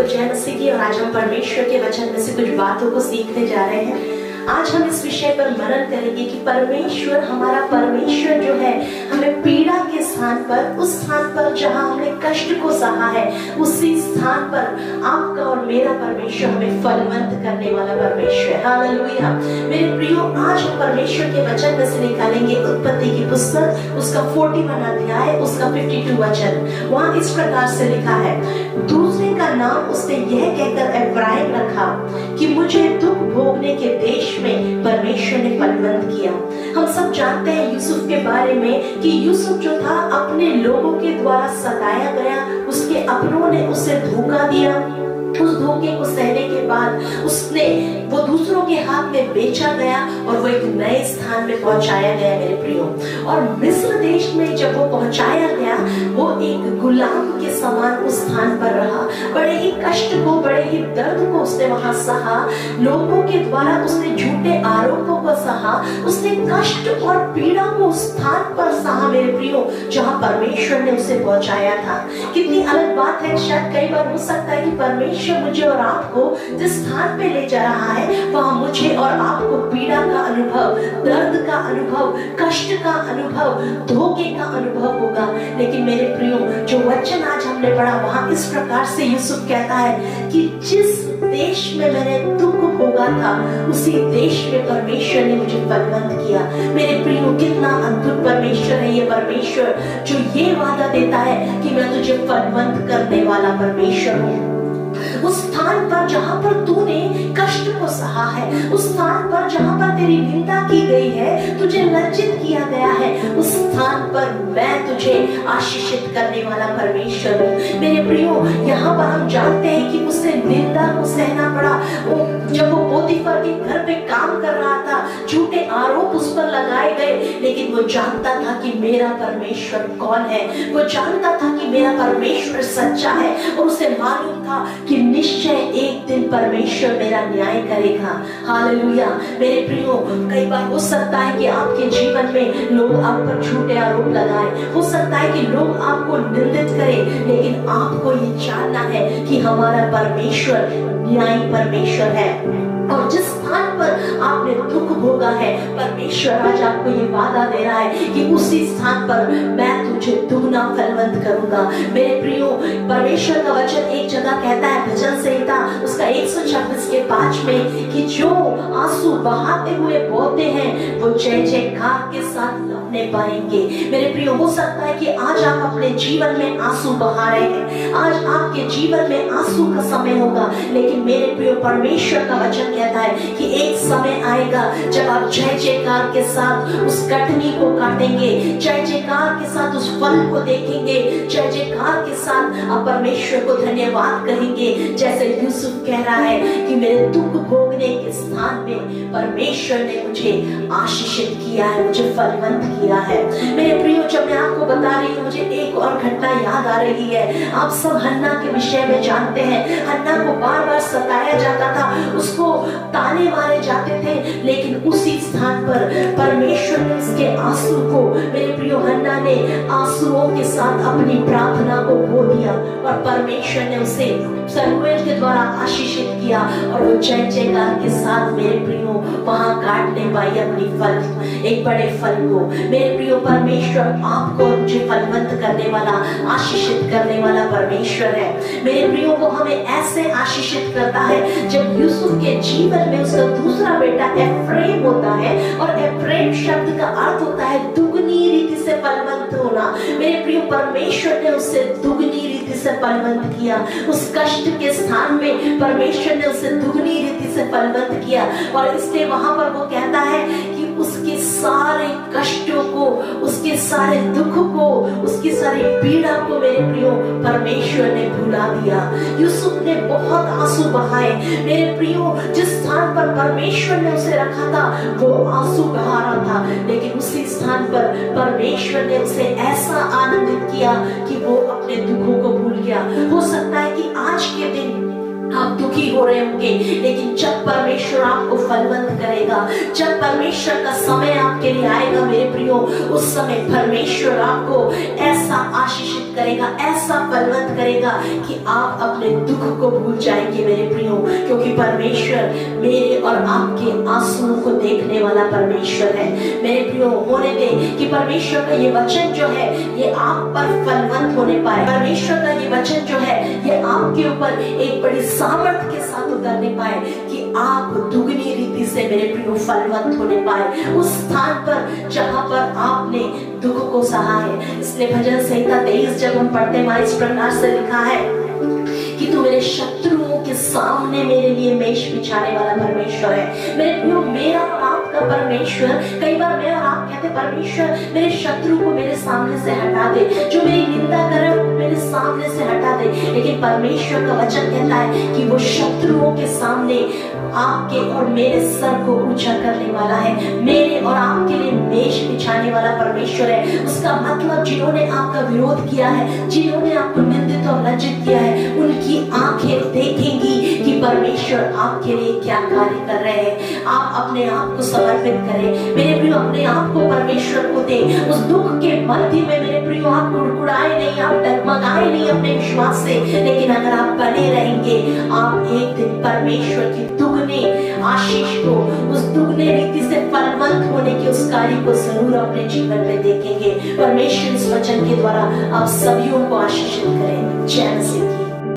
जय मसीह की। और आज हम परमेश्वर के वचन में से कुछ बातों को सीखने जा रहे हैं। आज हम इस विषय पर मनन करेंगे कि परमेश्वर, हमारा परमेश्वर जो है, हमें पीड़ा के स्थान पर, उस स्थान पर जहां हमने कष्ट को सहा है, उसी स्थान पर आपका और मेरा परमेश्वर हमें फलवंत करने वाला परमेश्वर है। हालेलुया। मेरे प्रियो, आज हम परमेश्वर के वचन में से निकालेंगे उत्पत्ति की पुस्तक, उसका 41 अध्याय, उसका 52 वचन। वहां इस प्रकार से लिखा है, दूसरे का नाम उसने यह कहकर एफ्राइम रखा कि मुझे दुख भोगने के देश में परमेश्वर ने फलवंत किया। हम सब जानते हैं यूसुफ के बारे में कि यूसुफ जो था, अपने लोगों के द्वारा सताया गया, उसके अपनों ने उसे धोखा दिया। उस धोखे को सहने के बाद वो दूसरों के हाथ में बेचा गया और वो एक नए स्थान में पहुंचाया गया मेरे प्रियो। और मिस्र देश में जब वो पहुंचाया गया, वो एक गुलाम के समान उस स्थान पर रहा। बड़े ही कष्ट को, बड़े ही दर्द को उसने वहां सहा। लोगों के द्वारा उसने झूठे आरोपों को सहा। उसने कष्ट और पीड़ा को उस स्थान पर सहा मेरे प्रियो, जहां परमेश्वर ने उसे पहुंचाया था। कितनी अलग बात है। शायद कई बार हो सकता है कि परमेश्वर मुझे और आपको जिस स्थान पे ले जा रहा है, वहां मुझे और आपको पीड़ा का अनुभव, दर्द का अनुभव, कष्ट का अनुभव, धोखे का अनुभव होगा। लेकिन मेरे प्रियो, जो वचन आज हमने पढ़ा, वहां इस प्रकार से यूसुफ कहता है कि जिस देश में मैंने दुख भोगा था, उसी देश में परमेश्वर ने मुझे फलवंत किया। मेरे प्रियो, कितना अद्भुत परमेश्वर है ये परमेश्वर, जो ये वादा देता है कि मैं तुझे फलवंत करने वाला परमेश्वर हूँ। उस स्थान पर जहां पर तूने कष्ट को सहा है, उस स्थान पर जहां पर तेरी निंदा की गई है, तुझे लज्जित किया गया है, उस स्थान पर मैं तुझे आशीषित करने वाला परमेश्वर हूँ। मेरे प्रियो, यहाँ पर हम जानते हैं कि उसे निंदा को सहना पड़ा। जब वो पोतीफर के घर पे काम कर रहा था, झूठे आरोप उस पर लगाए गए, लेकिन वो जानता था कि मेरा परमेश्वर कौन है। वो जानता था कि मेरा परमेश्वर सच्चा है, और उसे मालूम था कि निश्चय एक दिन परमेश्वर मेरा न्याय करेगा। हालेलुया। मेरे प्रियो, कई बार हो सकता है कि आपके जीवन में लोग आप पर झूठे आरोप लगाएं, हो सकता है कि लोग आपको निंदित करें, लेकिन आपको ये जानना है कि हमारा परमेश्वर न्यायी परमेश्वर है। और जिस स्थान पर आपने दुख भोगा है, परमेश्वर आज आपको ये वादा दे रहा है कि उसी स्थान पर मैं तुझे दुगना फलवंत करूंगा। मेरे प्रियो, परमेश्वर का वचन एक जगह कहता है, भजन संहिता उसका 126 के 5 में, कि जो आंसू बहाते हुए बोते हैं, वो जय जयकार के साथ लौटने पाएंगे। मेरे प्रियो, हो सकता है कि आज आप अपने जीवन में आंसू बहा रहे हैं, आज आपके जीवन में आंसू का समय होगा, लेकिन मेरे प्रियो, परमेश्वर का वचन कहता है कि एक समय आएगा जब आप जय जयकार के साथ उस कटनी को काटेंगे, जय जयकार के साथ उस फल को देखेंगे, जय जयकार के साथ आप परमेश्वर को धन्यवाद कहेंगे। जैसे यूसुफ कह रहा है कि मेरे दुख भोगने के स्थान में परमेश्वर ने मुझे आशीषित किया है, मुझे फलवंत किया है। मेरे प्रियो, जब मैं आपको बता रही हूँ, मुझे एक और घटना याद आ रही है। आप सब हन्ना के विषय में जानते हैं। हन्ना को बार बार सताया जाता था, उसको ताने मारे जाते थे, लेकिन उसी स्थान पर परमेश्वर ने उसके आंसू को, मेरे प्रियो, हन्ना ने आंसुओं के साथ अपनी प्रार्थना को खो दिया, और परमेश्वर ने उसे शमूएल के द्वारा आशीषित किया, और वो जय जयकार के साथ मेरे प्रियो वहां काटने पाई अपनी फल, एक बड़े फल को। मेरे प्रियो, परमेश्वर आपको मुझे फलवंत करने वाला, आशीषित करने वाला परमेश्वर है। मेरे प्रियो, वो हमें ऐसे आशीषित करता है। जब यूसुफ के जीवन में उसका दूसरा बेटा एफ्रेम होता है, और एफ्रेम शब्द का अर्थ होता है दुगनी रीति से फलवंत होना। मेरे प्रियो, परमेश्वर ने उससे दुगनी रीति से फलवंत किया। उस कष्ट के स्थान में परमेश्वर ने उसे दुगनी रीति से फलवंत किया, और इसलिए वहां पर वो कहता है कि उसके सारे कष्टों को, उसके सारे दुख को, उसकी सारी पीड़ा को मेरे प्रियो परमेश्वर ने भुला दिया। यूसुफ ने बहुत आंसू बहाए। मेरे प्रियो, जिस स्थान पर परमेश्वर ने उसे रखा था, वो आंसू बहा रहा था, लेकिन उसी स्थान पर परमेश्वर ने उसे ऐसा आनंदित किया कि वो अपने दुखों को भूल गया। हो सकता है कि आज के दिन आप दुखी हो रहे होंगे, लेकिन जब परमेश्वर आपको फलवंत करेगा। जब परमेश्वर का समय आपके लिए आएगा मेरे प्रियो, उस समय परमेश्वर आपको ऐसा आशीषित करेगा, ऐसा फलवंत करेगा कि आप अपने दुख को भूल जाएंगे मेरे प्रियो, क्योंकि परमेश्वर मेरे और आपके आंसुओं को देखने वाला परमेश्वर है। मेरे प्रियो, होने दे कि परमेश्वर का ये वचन जो है ये आप पर फलवंत होने पाए। परमेश्वर का ये वचन जो है ये आपके ऊपर एक बड़ी सामर्थ्य के साथ उतरने पाए कि आप दुगनी रीति से मेरे प्रियो फलवंत होने पाए उस स्थान पर जहां पर आपने दुख को सहा है। इसलिए भजन संहिता 23 जब हम पढ़ते हैं, इस प्रकार से लिखा है कि तू मेरे शत्रुओं के सामने मेरे लिए मेष बिछाने वाला परमेश्वर है। मेरे प्रियो, मेरा और आपका परमेश्वर, कई बार मैं और आप कहते परमेश्वर मेरे शत्रु को मेरे सामने से हटा दे, जो मेरी निंदा करे मेरे सामने से हटा दे, लेकिन परमेश्वर का वचन कहता है कि वो शत्रुओं के सामने आपके और मेरे सर को ऊंचा करने वाला है, मेरे और आपके लिए मेष बिछाने वाला परमेश्वर है। उसका मतलब जिन्होंने आपका विरोध किया है, जिन्होंने आपको निंदित और लज्जित किया है, उनकी आंखें देखेंगी कि परमेश्वर आपके लिए क्या कार्य कर रहे हैं। आप अपने आप को समर्पित करें मेरे प्रियो, अपने आप को परमेश्वर को दें। उस दुख के मध्य में मेरे प्रियो आप कुड़कुड़ाए नहीं, आप डगमगाए नहीं अपने विश्वास से, लेकिन अगर आप बने रहेंगे आप एक दिन परमेश्वर की दुगने आशीष को, उस दुगने रीति से फलवंत होने के उस कार्य को जरूर अपने जीवन में देखेंगे। परमेश्वर इस वचन के द्वारा आप सभी को आशीषित करें। जय मसीह।